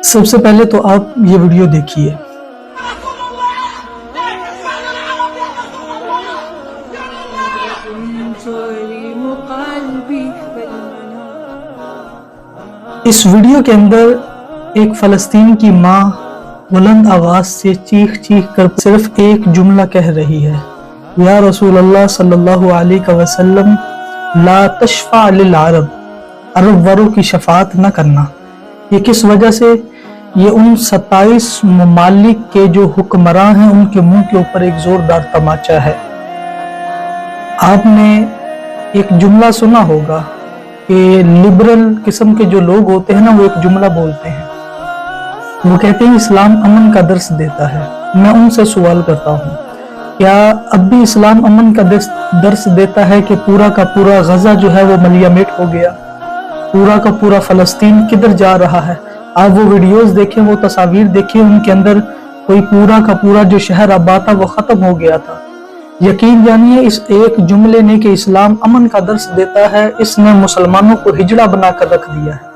سب سے پہلے تو آپ یہ ویڈیو دیکھیے۔ اس ویڈیو کے اندر ایک فلسطین کی ماں بلند آواز سے چیخ چیخ کر صرف ایک جملہ کہہ رہی ہے، یا رسول اللہ صلی اللہ علیہ وسلم لا تشفع للعرب، عرب وروں کی شفاعت نہ کرنا۔ یہ کس وجہ سے؟ یہ ان 27 ممالک کے جو حکمراں ہیں ان کے منہ کے اوپر ایک زوردار تماچا ہے۔ آپ نے ایک جملہ سنا ہوگا کہ لبرل قسم کے جو لوگ ہوتے ہیں نا، وہ ایک جملہ بولتے ہیں، وہ کہتے ہیں اسلام امن کا درس دیتا ہے۔ میں ان سے سوال کرتا ہوں، کیا اب بھی اسلام امن کا درس دیتا ہے کہ پورا کا پورا غزہ جو ہے وہ ملیا میٹ ہو گیا؟ پورا کا پورا فلسطین کدھر جا رہا ہے؟ آپ وہ ویڈیوز دیکھیں، وہ تصاویر دیکھیں، ان کے اندر کوئی پورا کا پورا جو شہر آباد تھا وہ ختم ہو گیا تھا۔ یقین جانیے اس ایک جملے نے کہ اسلام امن کا درس دیتا ہے، اس نے مسلمانوں کو ہجڑا بنا کر رکھ دیا ہے۔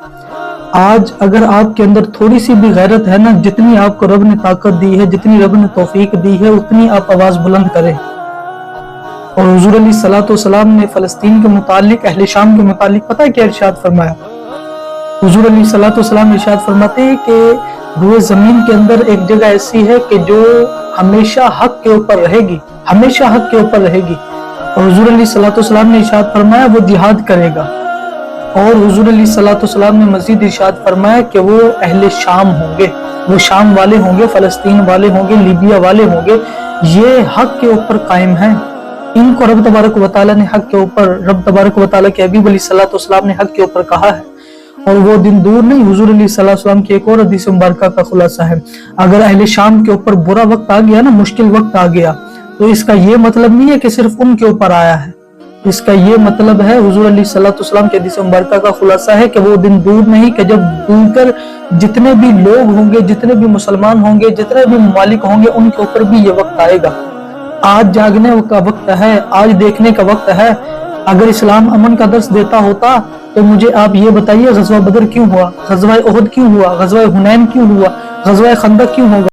آج اگر آپ کے اندر تھوڑی سی بھی غیرت ہے نا، جتنی آپ کو رب نے طاقت دی ہے، جتنی رب نے توفیق دی ہے، اتنی آپ آواز بلند کریں۔ اور حضور علیہ الصلوۃ والسلام نے فلسطین کے متعلق، اہل شام کے متعلق پتہ ہے کیا ارشاد فرمایا؟ حضور علیہ الصلوۃ والسلام ارشاد فرماتے ہیں کہ روئے زمین کے اندر ایک جگہ ایسی ہے کہ جو ہمیشہ حق کے اوپر رہے گی، ہمیشہ حق کے اوپر رہے گی۔ اور حضور علیہ الصلوۃ والسلام نے ارشاد فرمایا وہ جہاد کرے گا۔ اور حضور علیہ الصلوۃ والسلام نے مزید ارشاد فرمایا کہ وہ اہل شام ہوں گے، وہ شام والے ہوں گے، فلسطین والے ہوں گے، لیبیا والے ہوں گے، یہ حق کے اوپر قائم ہیں۔ ان کو رب تبارک و تعالیٰ نے حق کے اوپر، رب تبارک و تعالیٰ کے حبیب علیہ الصلوۃ والسلام نے حق کے اوپر کہا ہے۔ اور وہ دن دور نہیں، حضور علیہ السلام کی ایک اور حدیث مبارکہ کا خلاصہ ہے، اگر اہل شام کے اوپر برا وقت آ گیا نا، مشکل وقت آ گیا، تو اس کا یہ مطلب نہیں ہے کہ صرف ان کے اوپر آیا ہے، اس کا یہ مطلب ہے، حضور علیہ السلام کی حدیث مبارکہ کا خلاصہ ہے کہ وہ دن دور نہیں کہ جب دیگر جتنے بھی لوگ ہوں گے، جتنے بھی مسلمان ہوں گے، جتنے بھی ممالک ہوں گے، ان کے اوپر بھی یہ وقت آئے گا۔ آج جاگنے کا وقت ہے، آج دیکھنے کا وقت ہے۔ اگر اسلام امن کا درس دیتا ہوتا تو مجھے آپ یہ بتائیے غزوہ بدر کیوں ہوا، غزوہ احد کیوں ہوا، غزوہ حنین کیوں ہوا، غزوہ خندق کیوں ہوگا؟